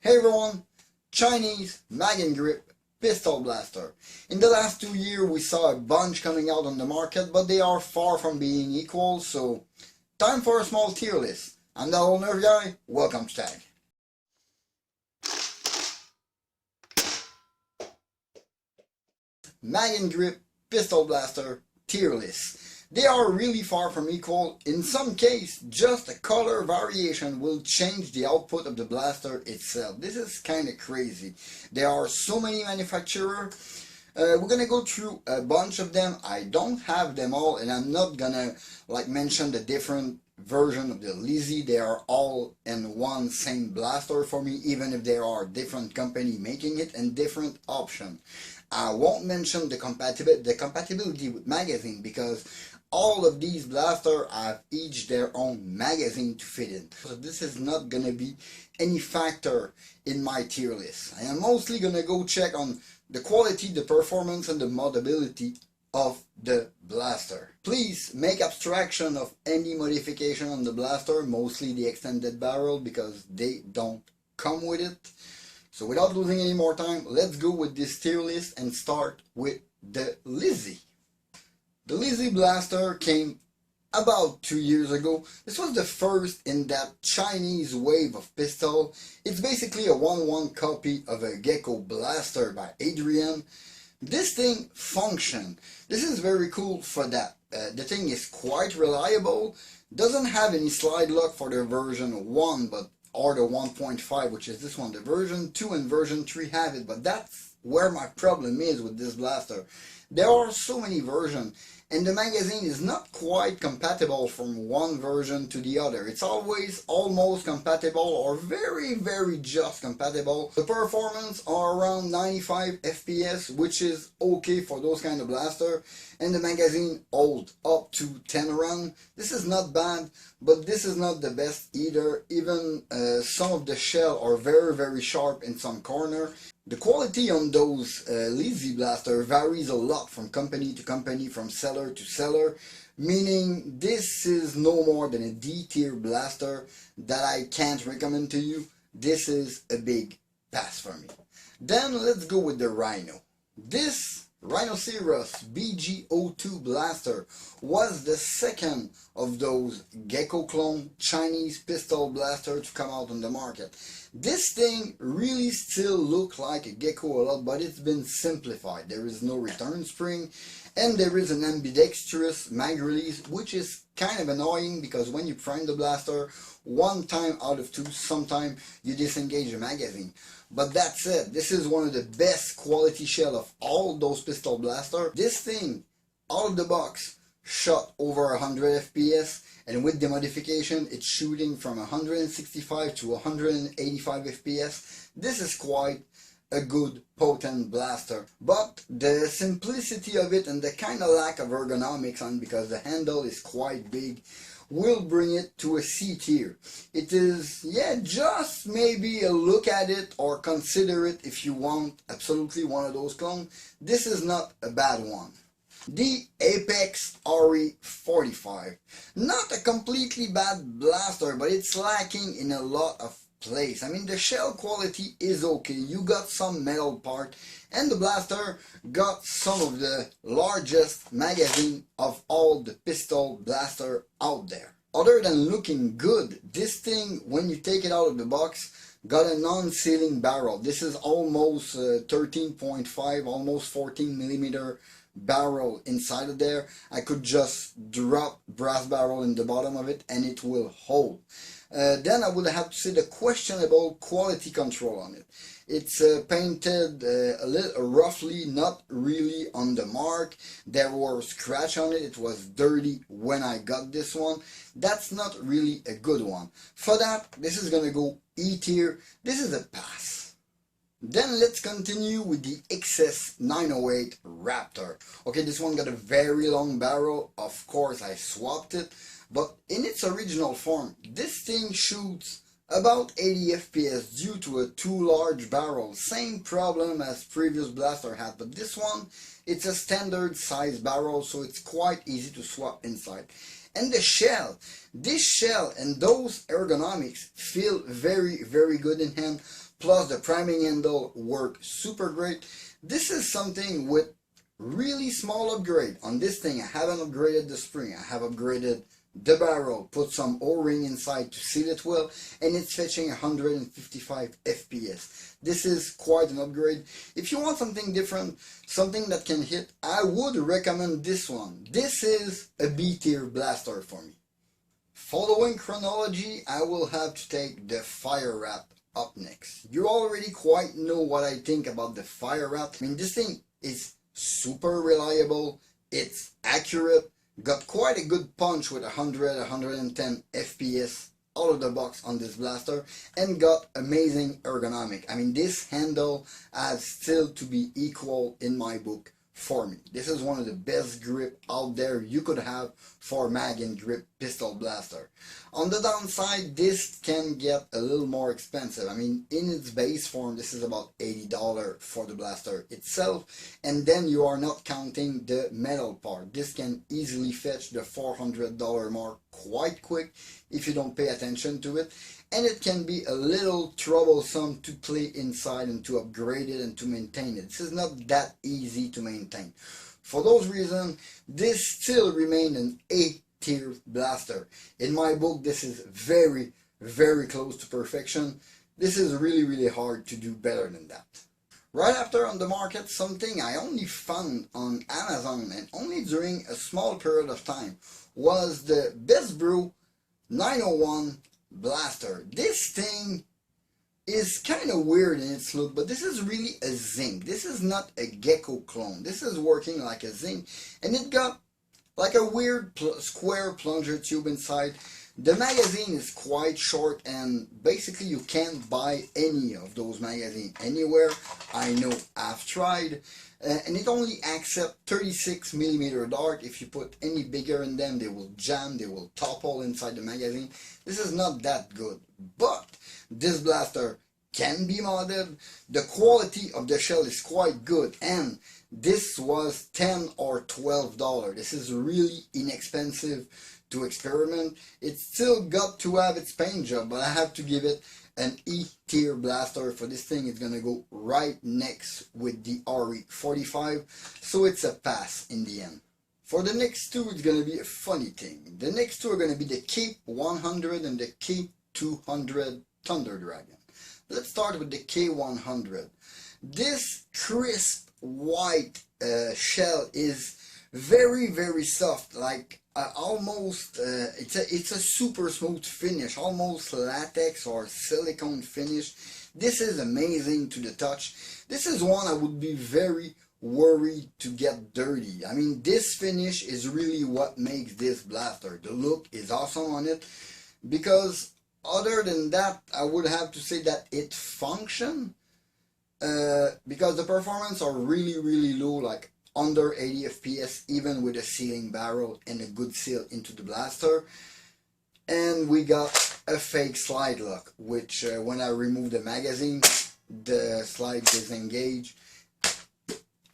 Hey everyone, Chinese mag and grip pistol blaster. In the last 2 years we saw a bunch coming out on the market, but they are far from being equal, so time for a small tier list. I'm the old nerf guy, welcome to Tag. Mag and grip pistol blaster tier list. They are really far from equal. In some case, just a color variation will change the output of the blaster itself. This is kind of crazy. There are so many manufacturers. We're gonna go through a bunch of them. I don't have them all, and I'm not gonna mention the different version of the Lizzy. They are all in one same blaster for me, even if there are different company making it and different options. I won't mention the compatibility with magazine because all of these blasters have each their own magazine to fit in. So this is not gonna be any factor in my tier list. I am mostly gonna go check on the quality, the performance, and the modability of the blaster. Please make abstraction of any modification on the blaster, mostly the extended barrel, because they don't come with it. So without losing any more time, let's go with this tier list and start with the Lizzy. The Lizzy blaster came about 2 years ago. This was the first in that Chinese wave of pistol. It's basically a 1-1 copy of a Gecko blaster by Adrian. This thing functions. This is very cool for that. The thing is quite reliable. Doesn't have any slide lock for the version 1, or the 1.5, which is this one. The version 2 and version 3 have it, but that's where my problem is with this blaster. There are so many versions, and the magazine is not quite compatible from one version to the other. It's always almost compatible or very just compatible. The performance are around 95 FPS, which is okay for those kind of blaster, and the magazine hold up to 10 rounds. This is not bad, but this is not the best either. Even some of the shell are very sharp in some corner. The quality on those Lizzy blaster varies a lot from company to company, from seller to seller, meaning this is no more than a D tier blaster that I can't recommend to you. This is a big pass for me. Then let's go with the Rhino. This Rhinoceros BG02 blaster was the second of those Gecko clone Chinese pistol blaster to come out on the market. This thing really still looks like a Gecko a lot, but it's been simplified. There is no return spring, and there is an ambidextrous mag release, which is kind of annoying because when you prime the blaster, 1 time out of 2, sometimes you disengage the magazine. But that said, this is one of the best quality shell of all those pistol blaster. This thing, out of the box, shot over 100 FPS, and with the modification, it's shooting from 165 to 185 FPS. This is quite a good potent blaster, but the simplicity of it and the kind of lack of ergonomics on, because the handle is quite big, will bring it to a C tier. It is, just maybe a look at it or consider it if you want absolutely one of those clones. This is not a bad one. The Apex RE45. Not a completely bad blaster, but it's lacking in a lot of place. I mean, the shell quality is okay. You got some metal part, and the blaster got some of the largest magazine of all the pistol blaster out there. Other than looking good, this thing, when you take it out of the box, got a non-sealing barrel. This is almost 13.5, almost 14 millimeter barrel inside of there. I could just drop brass barrel in the bottom of it and it will hold. Then I would have to say the questionable quality control on it. It's painted a little roughly, not really on the mark. There were scratch on it. It was dirty when I got this one. That's not really a good one. For that, this is gonna go E tier. This is a pass. Then let's continue with the XS908 Raptor. Okay, this one got a very long barrel. Of course, I swapped it. But in its original form, this thing shoots about 80 FPS due to a too large barrel. Same problem as previous blaster had, but this one, it's a standard size barrel, so it's quite easy to swap inside. And the shell, this shell and those ergonomics feel very good in hand. plus the priming handle work super great. This is something with really small upgrade. On this thing, I haven't upgraded the spring, I have upgraded the barrel, put some O-ring inside to seal it well, and it's fetching 155 FPS. This is quite an upgrade. If you want something different, something that can hit, I would recommend this one. This is a B tier blaster for me. Following chronology, I will have to take the Fire Rat up next. You already quite know what I think about the Fire Rat. I mean, this thing is super reliable, it's accurate, got quite a good punch with 100-110 FPS out of the box on this blaster, and got amazing ergonomic. I mean, this handle has still to be equal in my book for me. This is one of the best grip out there you could have for mag and grip pistol blaster. On the downside, this can get a little more expensive. I mean, in its base form, this is about $80 for the blaster itself, and then you are not counting the metal part. This can easily fetch the $400 mark quite quick if you don't pay attention to it, and it can be a little troublesome to play inside and to upgrade it and to maintain it. This is not that easy to maintain. For those reasons, this still remains an A tier blaster. In my book, this is very, very close to perfection. This is really hard to do better than that. Right after on the market, something I only found on Amazon and only during a small period of time was the Brew 901 blaster. This thing is kind of weird in its look, but this is really a zinc. This is not a gecko clone. This is working like a zinc, and it got like a weird square plunger tube inside. The magazine is quite short, and basically you can't buy any of those magazines anywhere. I know, I've tried, and it only accepts 36mm dart. If you put any bigger in them, they will jam, they will topple inside the magazine. This is not that good, but this blaster can be modded. The quality of the shell is quite good, and this was $10 or $12. This is really inexpensive to experiment. It still got to have its paint job, but I have to give it an E tier blaster. For this thing, it's gonna go right next with the RE45, so it's a pass in the end. For the next two, it's gonna be a funny thing. The next two are gonna be the K100 and the K200 Thunder Dragon. Let's start with the K100. This crisp white shell is very soft, like almost it's a super smooth finish, almost latex or silicone finish. This is amazing to the touch. This is one I would be very worried to get dirty. I mean, this finish is really what makes this blaster. The look is awesome on it, because other than that, I would have to say that it functions, because the performance are really low, like under 80 FPS, even with a sealing barrel and a good seal into the blaster. And we got a fake slide lock, which when I remove the magazine, the slide disengage,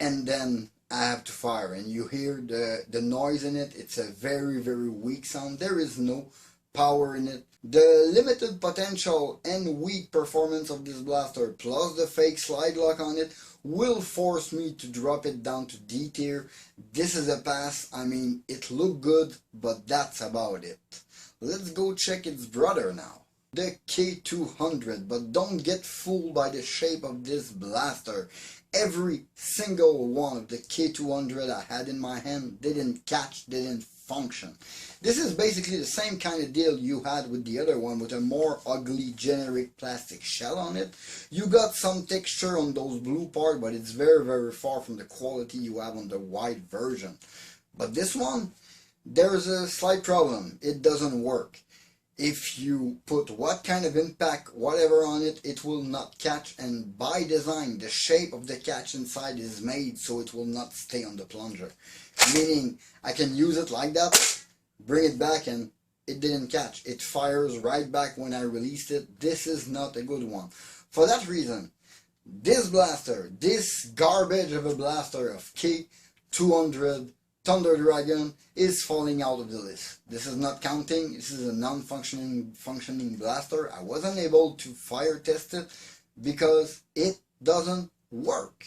and then I have to fire, and you hear the noise in it. It's a very weak sound. There is no power in it. The limited potential and weak performance of this blaster, plus the fake slide lock on it, will force me to drop it down to D tier. This is a pass. I mean, it looked good, but that's about it. Let's go check its brother now, the K200, but don't get fooled by the shape of this blaster. Every single one of the K200 I had in my hand didn't catch, didn't function. This is basically the same kind of deal you had with the other one, with a more ugly generic plastic shell on it. You got some texture on those blue parts, but it's very far from the quality you have on the white version. But this one, there's a slight problem. It doesn't work. If you put what kind of impact, whatever on it, it will not catch, and by design, the shape of the catch inside is made so it will not stay on the plunger. Meaning, I can use it like that, bring it back, and it didn't catch. It fires right back when I released it. This is not a good one. For that reason, this blaster, this garbage of a blaster of K200 Thunder Dragon, is falling out of the list. This is not counting. This is a non-functioning blaster. I wasn't able to fire test it because it doesn't work.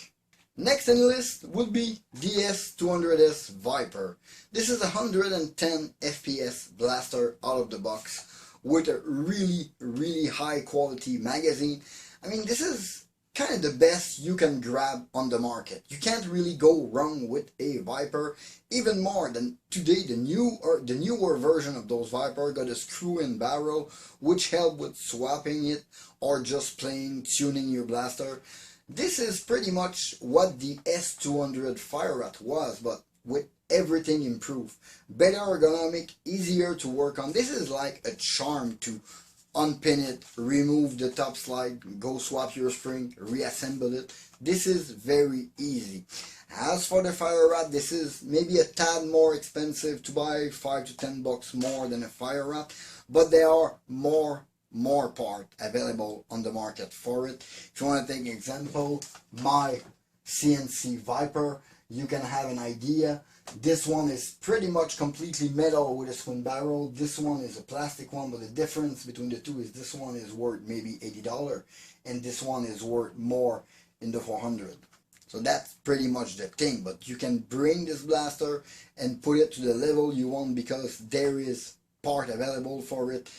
Next in the list would be DS200S Viper. This is a 110 FPS blaster out of the box with a really high quality magazine. I mean, this is kind of the best you can grab on the market. You can't really go wrong with a Viper. Even more than today, the newer version of those Viper got a screw-in barrel which help with swapping it or just plain tuning your blaster. This is pretty much what the S200 Fire Rat was, but with everything improved. Better ergonomic, easier to work on. This is like a charm to unpin it, remove the top slide, go swap your spring, reassemble it. This is very easy. As for the Fire Rat, this is maybe a tad more expensive to buy, 5 to 10 bucks more than a Fire Rat, but there are more part available on the market for it. If you want to take an example, my CNC Viper, you can have an idea. This one is pretty much completely metal with a twin barrel. This one is a plastic one, but the difference between the two is this one is worth maybe $80 and this one is worth more in the 400. So that's pretty much the thing, but you can bring this blaster and put it to the level you want because there is part available for it.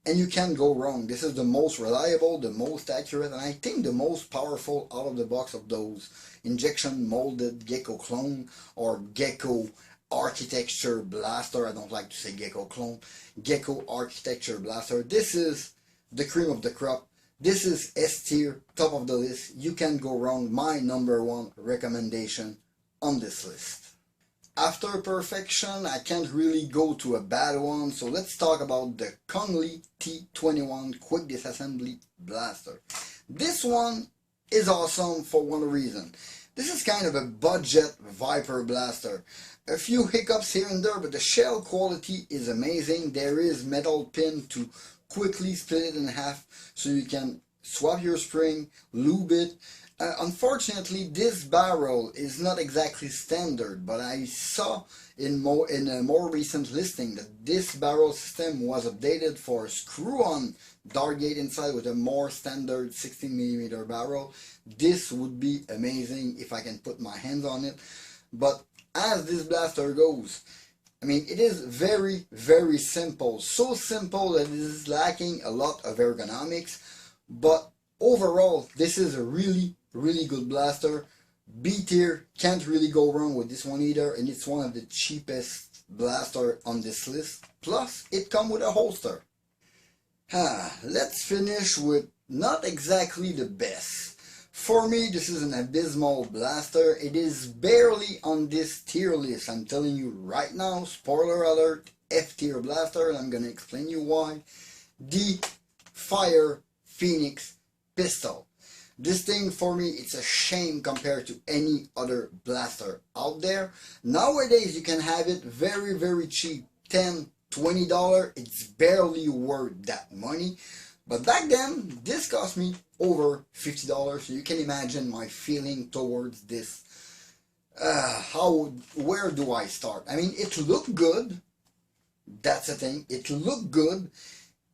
And you can't go wrong. This is the most reliable, the most accurate, and I think the most powerful out of the box of those injection molded Gecko clone or Gecko architecture blaster. I don't like to say Gecko clone. Gecko architecture blaster. This is the cream of the crop. This is S tier, top of the list. You can't go wrong. My #1 recommendation on this list. After perfection, I can't really go to a bad one, so let's talk about the Conley T21 quick disassembly blaster. This one is awesome for one reason. This is kind of a budget Viper blaster. A few hiccups here and there, but the shell quality is amazing. There is metal pin to quickly split it in half so you can swap your spring, lube it. Unfortunately, this barrel is not exactly standard, but I saw in a more recent listing that this barrel system was updated for a screw-on dart gate inside with a more standard 16mm barrel. This would be amazing if I can put my hands on it. But as this blaster goes, I mean, it is very simple. So simple that it is lacking a lot of ergonomics, but overall, this is a really good blaster. B tier, can't really go wrong with this one either, and it's one of the cheapest blaster on this list. Plus, it comes with a holster. Let's finish with not exactly the best. For me, this is an abysmal blaster. It is barely on this tier list. I'm telling you right now, spoiler alert, F tier blaster, and I'm gonna explain you why. The Fire Phoenix pistol. This thing for me, it's a shame compared to any other blaster out there. Nowadays you can have it very cheap, $10, $20. It's barely worth that money. But back then, this cost me over $50, so you can imagine my feeling towards this. Where do I start? I mean, it looked good. That's the thing. It looked good.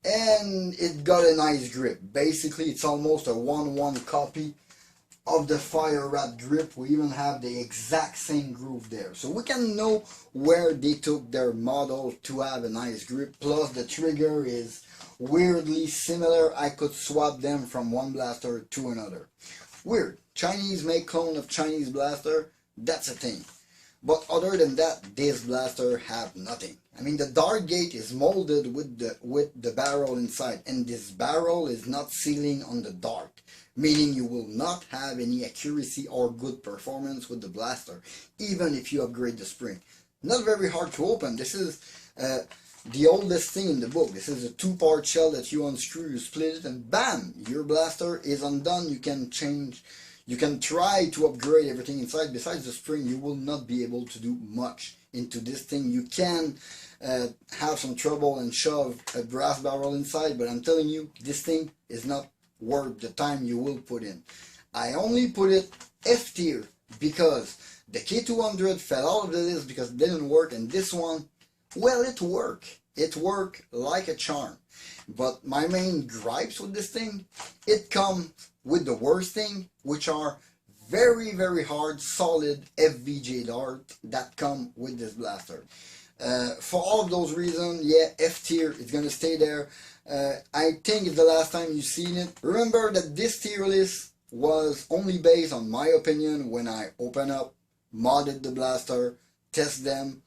And it got a nice grip. Basically, it's almost a 1-1 copy of the Fire Rat grip. We even have the exact same groove there. So we can know where they took their model to have a nice grip. Plus, the trigger is weirdly similar. I could swap them from one blaster to another. Weird. Chinese make clone of Chinese blaster. That's a thing. But other than that, this blaster have nothing. I mean, the dart gate is molded with the barrel inside, and this barrel is not sealing on the dart, meaning you will not have any accuracy or good performance with the blaster, even if you upgrade the spring. Not very hard to open. This is the oldest thing in the book. This is a 2-part shell that you unscrew, you split it, and bam, your blaster is undone. You can change. You can try to upgrade everything inside. Besides the spring, you will not be able to do much into this thing. You can have some trouble and shove a brass barrel inside, but I'm telling you, this thing is not worth the time you will put in. I only put it F tier because the K200 fell out of the list because it didn't work, and this one, well, it worked. It worked like a charm. But my main gripes with this thing, it comes with the worst thing, which are very, very hard, solid FVJ dart that come with this blaster. For all of those reasons, yeah, F tier is going to stay there. I think it's the last time you've seen it. Remember that this tier list was only based on my opinion when I open up, modded the blaster, test them,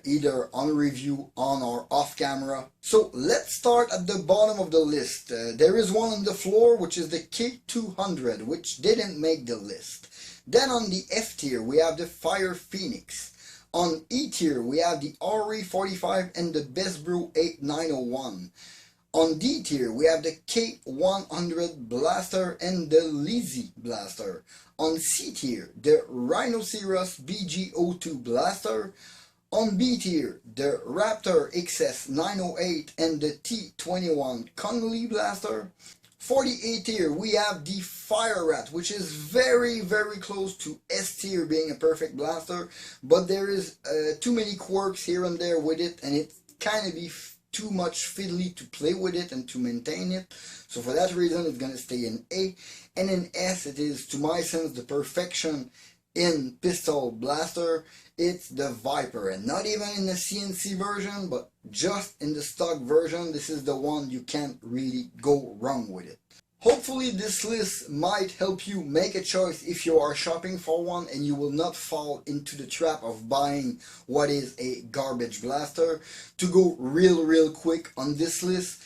either on review, on or off camera. So let's start at the bottom of the list. There is one on the floor, which is the K200, which didn't make the list. Then on the F tier, we have the Fire Phoenix. On E tier, we have the RE45 and the Best Brew 8901. On D tier, we have the K100 blaster and the Lizzy blaster. On C tier, the Rhinoceros BG02 blaster. On B tier, the Raptor XS908 and the T21 Conley blaster. For the A tier, we have the Fire Rat, which is very, very close to S tier being a perfect blaster, but there is too many quirks here and there with it, and it kind of be too much fiddly to play with it and to maintain it. So for that reason, it's going to stay in A. And in S, it is, to my sense, the perfection in pistol blaster. It's the Viper, and not even in the CNC version, but just in the stock version. This is the one you can't really go wrong with it. Hopefully this list might help you make a choice if you are shopping for one, and you will not fall into the trap of buying what is a garbage blaster. To go real quick on this list,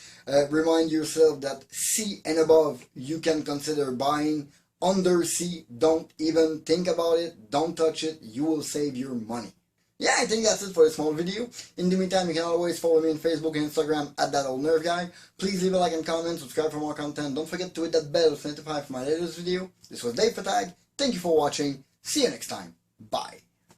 remind yourself that C and above you can consider buying. Under C, don't even think about it, don't touch it, you will save your money. Yeah, I think that's it for a small video. In the meantime, you can always follow me on Facebook and Instagram at thatoldnerfguy. Please leave a like and comment, subscribe for more content. Don't forget to hit that bell to notify for my latest video. This was Dave Fatag. Thank you for watching. See you next time. Bye.